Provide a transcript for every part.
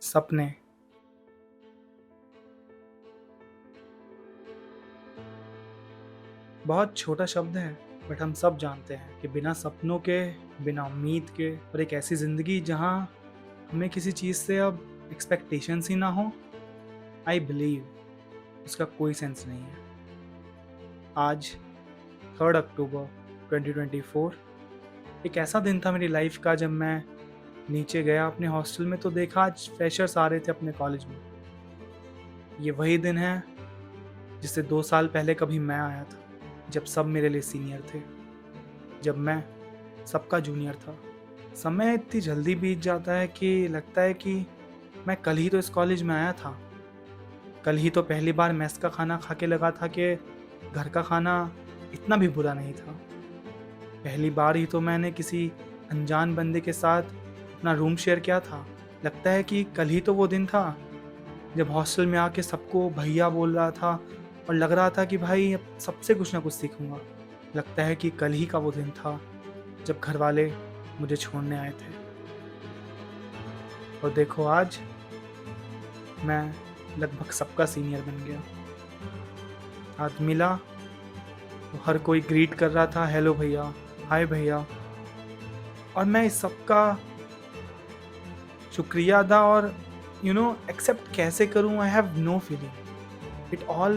सपने। बहुत छोटा शब्द है, बट हम सब जानते हैं कि बिना सपनों के, बिना उम्मीद के और एक ऐसी ज़िंदगी जहाँ हमें किसी चीज़ से अब एक्सपेक्टेशंस ही ना हो, आई बिलीव उसका कोई सेंस नहीं है। आज 3 अक्टूबर 2024 एक ऐसा दिन था मेरी लाइफ का जब मैं नीचे गया अपने हॉस्टल में तो देखा आज फ्रेशर्स आ रहे थे अपने कॉलेज में। ये वही दिन है जिससे 2 साल पहले कभी मैं आया था, जब सब मेरे लिए सीनियर थे, जब मैं सबका जूनियर था। समय इतनी जल्दी बीत जाता है कि लगता है कि मैं कल ही तो इस कॉलेज में आया था। कल ही तो पहली बार मेस का खाना खा के लगा था कि घर का खाना इतना भी बुरा नहीं था। पहली बार ही तो मैंने किसी अनजान बंदे के साथ अपना रूम शेयर किया था। लगता है कि कल ही तो वो दिन था जब हॉस्टल में आके सबको भैया बोल रहा था और लग रहा था कि भाई अब सबसे कुछ ना कुछ सीखूंगा। लगता है कि कल ही का वो दिन था जब घर वाले मुझे छोड़ने आए थे। और देखो आज मैं लगभग सबका सीनियर बन गया। आज मिला तो हर कोई ग्रीट कर रहा था, हेलो भैया, हाय भैया। और मैं इस सबका शुक्रिया अदा और एक्सेप्ट कैसे करूं, I have no feeling. It all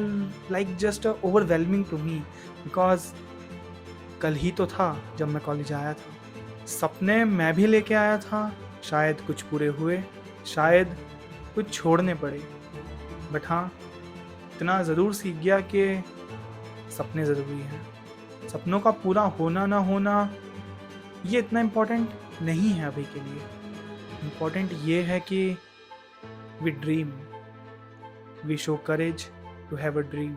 like just overwhelming to me, because कल ही तो था जब मैं कॉलेज आया था। सपने मैं भी लेके आया था, शायद कुछ पूरे हुए, शायद कुछ छोड़ने पड़े, बट हाँ, इतना ज़रूर सीख गया कि सपने ज़रूरी हैं। सपनों का पूरा होना ना होना ये इतना इम्पोर्टेंट नहीं है अभी के लिए। इम्पोर्टेंट ये है कि we dream, we show courage to have a dream.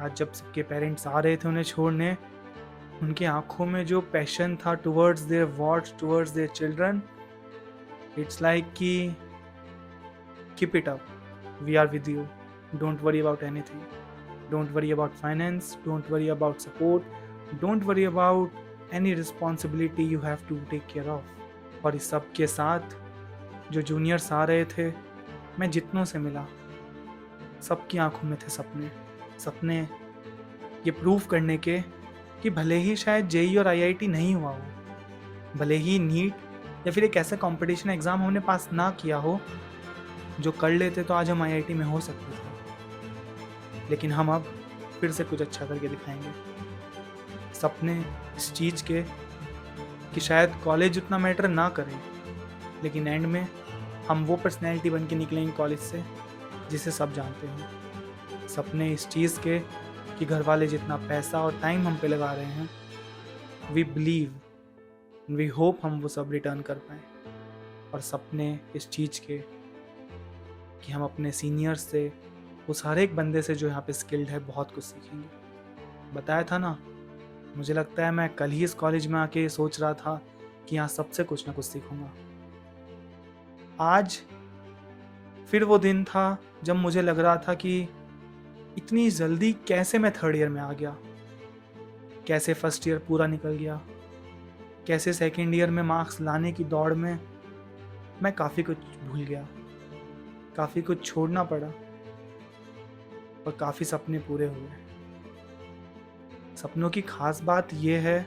आज जब सबके पेरेंट्स आ रहे थे उन्हें छोड़ने, उनकी आंखों में जो पैशन था towards their wards, towards their children, it's like कि keep it up, we are with you, don't worry about anything, don't worry about finance, don't worry about support, don't worry about any responsibility you have to take care of. और इस सब के साथ जो juniors आ रहे थे, मैं जितनों से मिला, सबकी आंखों में थे सपने। सपने ये प्रूव करने के कि भले ही शायद जेई और आईआईटी नहीं हुआ हो, भले ही नीट या फिर एक ऐसा कंपटीशन एग्ज़ाम हमने पास ना किया हो जो कर लेते तो आज हम आईआईटी में हो सकते थे, लेकिन हम अब फिर से कुछ अच्छा करके दिखाएंगे। सपने इस चीज़ के कि शायद कॉलेज उतना मैटर ना करे, लेकिन एंड में हम वो पर्सनैलिटी बन के निकलेंगे कॉलेज से जिसे सब जानते हैं। सपने इस चीज़ के कि घर वाले जितना पैसा और टाइम हम पे लगा रहे हैं, वी बिलीव, वी होप हम वो सब रिटर्न कर पाएँ। और सपने इस चीज़ के कि हम अपने सीनियर्स से, उस हर एक बंदे से जो यहाँ पे स्किल्ड है, बहुत कुछ सीखेंगे। बताया था ना, मुझे लगता है मैं कल ही इस कॉलेज में आके सोच रहा था कि यहाँ सबसे कुछ ना कुछ सीखूंगा। आज फिर वो दिन था जब मुझे लग रहा था कि इतनी जल्दी कैसे मैं थर्ड ईयर में आ गया, कैसे फर्स्ट ईयर पूरा निकल गया, कैसे सेकेंड ईयर में मार्क्स लाने की दौड़ में मैं काफ़ी कुछ भूल गया, काफ़ी कुछ छोड़ना पड़ा और काफ़ी सपने पूरे हुए। सपनों की खास बात यह है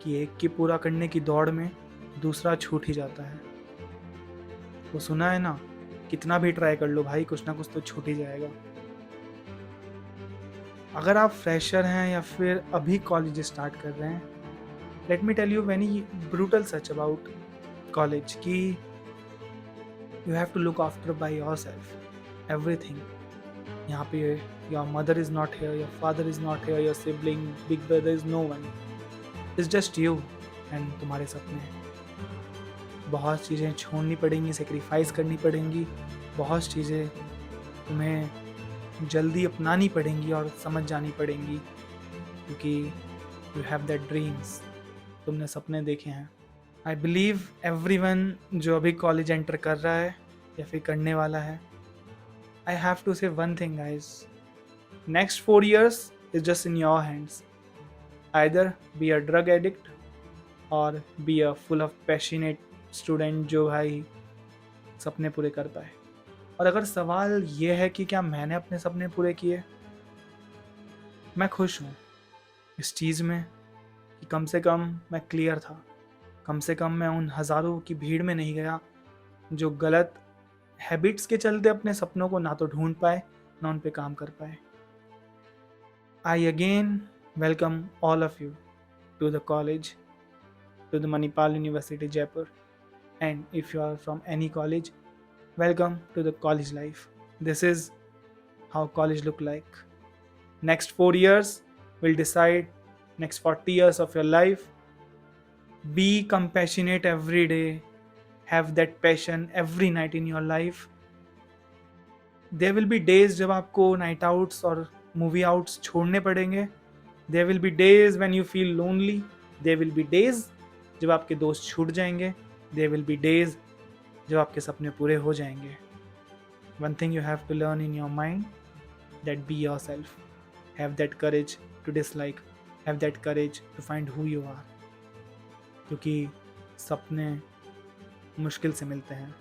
कि एक की पूरा करने की दौड़ में दूसरा छूट ही जाता है। वो सुना है ना, कितना भी ट्राई कर लो भाई, कुछ ना कुछ तो छूट ही जाएगा। अगर आप फ्रेशर हैं या फिर अभी कॉलेज स्टार्ट कर रहे हैं, let me tell you very brutal सच अबाउट कॉलेज कि you have to look after by yourself everything. यहाँ पे your mother is not here, your father is not here, your sibling, big brother is no one, it's just you and तुम्हारे सपने। बहुत चीज़ें छोड़नी पड़ेंगी, sacrifice करनी पड़ेंगी, बहुत चीज़ें तुम्हें जल्दी अपनानी पड़ेंगी और समझ जानी पड़ेंगी, क्योंकि यू हैव दैट ड्रीम्स, तुमने सपने देखे हैं। आई बिलीव एवरीवन जो अभी कॉलेज एंटर कर रहा है या फिर करने वाला है, I have to say one thing, guys. Next 4 years is just in your hands. Either be a drug addict or be a full of passionate student जो भाई सपने पूरे कर पाए। और अगर सवाल ये है कि क्या मैंने अपने सपने पूरे किए, मैं खुश हूँ इस चीज़ में कि कम से कम मैं क्लियर था। कम से कम मैं उन हज़ारों की भीड़ में नहीं गया जो गलत हैबिट्स के चलते अपने सपनों को ना तो ढूंढ पाए ना उन पे काम कर पाए। I again welcome all of you to the college, to the Manipal University Jaipur, and if you are from any college, welcome to the college life. This is how college look like. Next 4 years will decide next 40 years of your life. Be compassionate every day, have that passion every night in your life. There will be days जब आपको night outs और movie outs छोड़ने पड़ेंगे. There will be days when you feel lonely. There will be days जब आपके दोस्त छूट जाएंगे. There will be days जब आपके सपने पूरे हो जाएंगे. One thing you have to learn in your mind, that be yourself. Have that courage to dislike. Have that courage to find who you are. क्योंकि सपने मुश्किल से मिलते हैं.